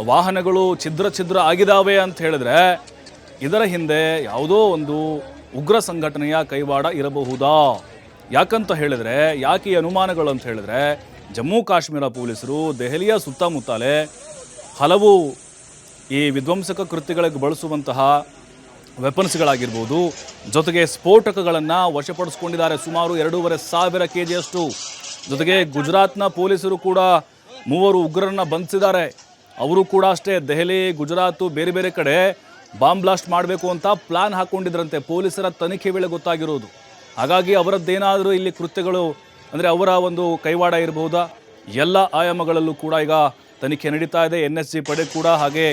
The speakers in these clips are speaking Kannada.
ವಾಹನಗಳು ಛಿದ್ರ ಆಗಿದಾವೆ ಅಂತ ಹೇಳಿದ್ರೆ ಇದರ ಹಿಂದೆ ಯಾವುದೋ ಒಂದು ಉಗ್ರ ಸಂಘಟನೆಯ ಕೈವಾಡ ಇರಬಹುದಾ? ಯಾಕಂತ ಹೇಳಿದ್ರೆ ಯಾಕೆ ಈ ಅನುಮಾನಗಳು ಅಂತ ಹೇಳಿದ್ರೆ ಜಮ್ಮು ಕಾಶ್ಮೀರ ಪೊಲೀಸರು ದೆಹಲಿಯ ಸುತ್ತಮುತ್ತಲೇ ಹಲವು ಈ ವಿಧ್ವಂಸಕ ಕೃತ್ಯಗಳಿಗೆ ಬಳಸುವಂತಹ ವೆಪನ್ಸ್ಗಳಾಗಿರ್ಬೋದು, ಜೊತೆಗೆ ಸ್ಫೋಟಕಗಳನ್ನು ವಶಪಡಿಸಿಕೊಂಡಿದ್ದಾರೆ. ಸುಮಾರು 2,500 kgಯಷ್ಟು. ಜೊತೆಗೆ ಗುಜರಾತ್ನ ಪೊಲೀಸರು ಕೂಡ 3 ಉಗ್ರರನ್ನ ಬಂಧಿಸಿದ್ದಾರೆ. ಅವರು ಕೂಡ ಅಷ್ಟೇ ದೆಹಲಿ, ಗುಜರಾತ್ ಬೇರೆ ಬೇರೆ ಕಡೆ ಬಾಂಬ್ ಬ್ಲಾಸ್ಟ್ ಮಾಡಬೇಕು ಅಂತ ಪ್ಲಾನ್ ಹಾಕ್ಕೊಂಡಿದ್ರಂತೆ. ಪೊಲೀಸರ ತನಿಖೆ ವೇಳೆ ಗೊತ್ತಾಗಿರೋದು. ಹಾಗಾಗಿ ಅವರದ್ದೇನಾದರೂ ಇಲ್ಲಿ ಕೃತ್ಯಗಳು ಅಂದರೆ ಅವರ ಒಂದು ಕೈವಾಡ ಇರಬಹುದಾ? ಎಲ್ಲ ಆಯಾಮಗಳಲ್ಲೂ ಕೂಡ ಈಗ ತನಿಖೆ ನಡೀತಾ ಇದೆ. NSG ಪಡೆ ಕೂಡ ಹಾಗೆ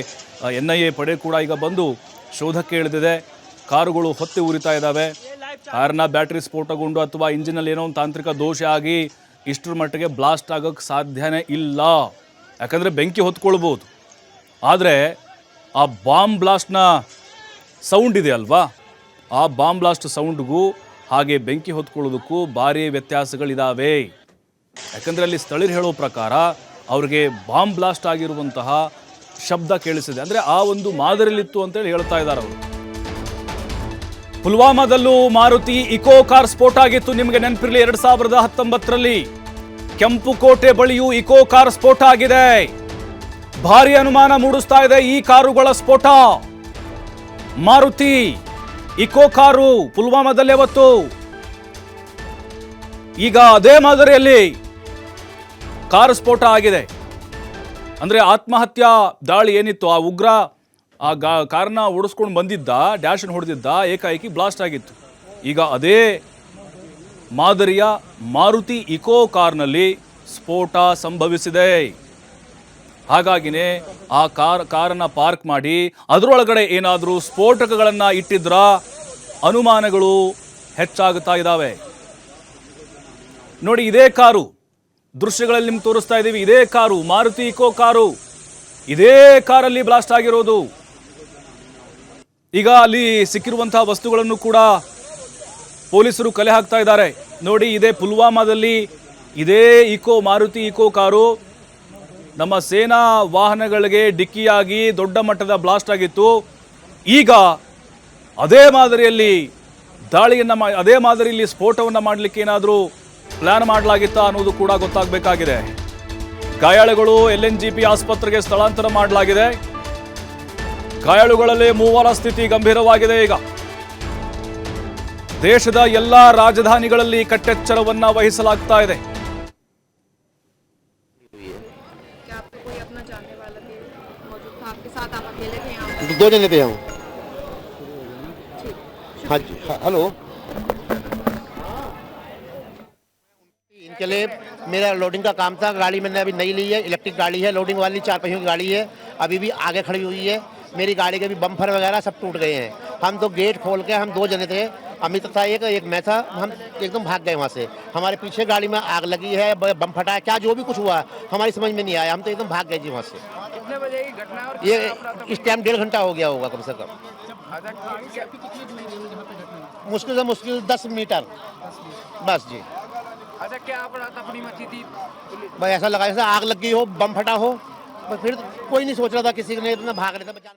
NIA ಪಡೆ ಕೂಡ ಈಗ ಬಂದು ಶೋಧಕ್ಕೆ ಇಳಿದಿದೆ. ಕಾರುಗಳು ಹೊತ್ತಿ ಉರಿತಾ ಇದ್ದಾವೆ. ಕಾರನ್ನ ಬ್ಯಾಟ್ರಿ ಸ್ಫೋಟಗೊಂಡು ಅಥವಾ ಇಂಜಿನಲ್ಲಿ ಏನೋ ಒಂದು ತಾಂತ್ರಿಕ ದೋಷ ಆಗಿ ಇಷ್ಟರ ಮಟ್ಟಿಗೆ ಬ್ಲಾಸ್ಟ್ ಆಗೋಕ್ಕೆ ಸಾಧ್ಯನೇ ಇಲ್ಲ. ಯಾಕಂದರೆ ಬೆಂಕಿ ಹೊತ್ಕೊಳ್ಬೋದು. ಆದರೆ ಆ ಬಾಂಬ್ ಬ್ಲಾಸ್ಟ್ನ ಸೌಂಡ್ ಇದೆ ಅಲ್ವಾ, ಆ ಬಾಂಬ್ ಬ್ಲಾಸ್ಟ್ ಸೌಂಡ್ಗೂ ಹಾಗೆ ಬೆಂಕಿ ಹೊತ್ಕೊಳ್ಳೋದಕ್ಕೂ ಭಾರಿ ವ್ಯತ್ಯಾಸಗಳಿದ್ದಾವೆ. ಯಾಕಂದರೆ ಅಲ್ಲಿ ಸ್ಥಳೀಯರು ಹೇಳೋ ಪ್ರಕಾರ ಅವ್ರಿಗೆ ಬಾಂಬ್ ಬ್ಲಾಸ್ಟ್ ಆಗಿರುವಂತಹ ಶಬ್ದ ಕೇಳಿಸಿದೆ. ಅಂದರೆ ಆ ಒಂದು ಮಾದರಿಲಿತ್ತು ಅಂತೇಳಿ ಹೇಳ್ತಾ ಇದ್ದಾರೆ ಅವರು. ಪುಲ್ವಾಮಾದಲ್ಲೂ ಮಾರುತಿ ಇಕೋ ಕಾರ್ ಸ್ಫೋಟ ಆಗಿತ್ತು. ನಿಮಗೆ ನೆನಪಿರಲಿ, 2019ರಲ್ಲಿ ಕೆಂಪುಕೋಟೆ ಬಳಿಯೂ ಇಕೋ ಕಾರ್ ಸ್ಫೋಟ ಆಗಿದೆ. ಭಾರಿ ಅನುಮಾನ ಮೂಡಿಸ್ತಾ ಇದೆ ಈ ಕಾರುಗಳ ಸ್ಫೋಟ. ಮಾರುತಿ ಇಕೋ ಕಾರು ಪುಲ್ವಾಮಾದಲ್ಲಿ ಅವತ್ತು, ಈಗ ಅದೇ ಮಾದರಿಯಲ್ಲಿ ಕಾರು ಸ್ಫೋಟ ಆಗಿದೆ. ಅಂದರೆ ಆತ್ಮಹತ್ಯಾ ದಾಳಿ ಏನಿತ್ತು, ಆ ಉಗ್ರ ಆ ಕಾರನ್ನ ಓಡಿಸ್ಕೊಂಡು ಬಂದಿದ್ದ, ಡ್ಯಾಶನ್ನು ಹೊಡೆದಿದ್ದ, ಏಕಾಏಕಿ ಬ್ಲಾಸ್ಟ್ ಆಗಿತ್ತು. ಈಗ ಅದೇ ಮಾದರಿಯ ಮಾರುತಿ ಇಕೋ ಕಾರ್ನಲ್ಲಿ ಸ್ಫೋಟ ಸಂಭವಿಸಿದೆ. ಹಾಗಾಗಿನೇ ಆ ಕಾರನ್ನು ಪಾರ್ಕ್ ಮಾಡಿ ಅದರೊಳಗಡೆ ಏನಾದರೂ ಸ್ಫೋಟಕಗಳನ್ನು ಇಟ್ಟಿದ್ರ ಅನುಮಾನಗಳು ಹೆಚ್ಚಾಗುತ್ತಾ ಇದ್ದಾವೆ. ನೋಡಿ, ಇದೇ ಕಾರು ದೃಶ್ಯಗಳಲ್ಲಿ ನಿಮ್ಗೆ ತೋರಿಸ್ತಾ ಇದ್ದೀವಿ. ಇದೇ ಕಾರು ಮಾರುತಿ ಇಕೋ ಕಾರು, ಇದೇ ಕಾರಲ್ಲಿ ಬ್ಲಾಸ್ಟ್ ಆಗಿರೋದು. ಈಗ ಅಲ್ಲಿ ಸಿಕ್ಕಿರುವಂತಹ ವಸ್ತುಗಳನ್ನು ಕೂಡ ಪೊಲೀಸರು ಕಲೆ ಹಾಕ್ತಾ ಇದ್ದಾರೆ. ನೋಡಿ, ಇದೇ ಪುಲ್ವಾಮಾದಲ್ಲಿ ಇದೇ ಮಾರುತಿ ಇಕೋ ಕಾರು ನಮ್ಮ ಸೇನಾ ವಾಹನಗಳಿಗೆ ಡಿಕ್ಕಿಯಾಗಿ ದೊಡ್ಡ ಮಟ್ಟದ ಬ್ಲಾಸ್ಟ್ ಆಗಿತ್ತು. ಈಗ ಅದೇ ಮಾದರಿಯಲ್ಲಿ ದಾಳಿಯನ್ನು ಅದೇ ಮಾದರಿಯಲ್ಲಿ ಸ್ಫೋಟವನ್ನು ಮಾಡಲಿಕ್ಕೆ ಏನಾದರೂ ಪ್ಲಾನ್ ಮಾಡಲಾಗಿತ್ತಾ ಅನ್ನೋದು ಕೂಡ ಗೊತ್ತಾಗಬೇಕಾಗಿದೆ. ಗಾಯಾಳುಗಳು LNGP ಆಸ್ಪತ್ರೆಗೆ ಸ್ಥಳಾಂತರ ಮಾಡಲಾಗಿದೆ. ಗಾಯಾಳುಗಳಲ್ಲಿ 3 ಸ್ಥಿತಿ ಗಂಭೀರವಾಗಿದೆ. ಈಗ ದೇಶದ ಎಲ್ಲ ರಾಜಧಾನಿಗಳಲ್ಲಿ ಕಟ್ಟೆಚ್ಚರವನ್ನ ವಹಿಸಲಾಗ್ತಾ ಇದೆ. दो जने थे हम। हाँ जी, हेलो। इनके लिए मेरा लोडिंग का काम था। गाड़ी मैंने अभी नई ली है, इलेक्ट्रिक गाड़ी है, लोडिंग वाली 4 पहियों की गाड़ी है। अभी भी आगे खड़ी हुई है। मेरी गाड़ी के भी बम्पर वगैरह सब टूट गए हैं। हम तो गेट खोल के, हम 2 जने थे, अमित था एक मैं था, हम एकदम भाग गए वहाँ से। हमारे पीछे गाड़ी में आग लगी है, बम फटा है, क्या जो भी कुछ हुआ हमारी समझ में नहीं आया। हम तो एकदम भाग गए जी वहाँ से। कितने बजे की घटना? ये इस टाइम 1.5 घंटा हो गया होगा कम से कम। मुश्किल से मुश्किल 10 मीटर बस जी। अच्छा, क्या अपनी मची थी? भाई ऐसा लगा जैसे आग लग गई हो, बम फटा हो। फिर कोई नहीं सोच रहा था, किसी ने इतना भाग रहा था।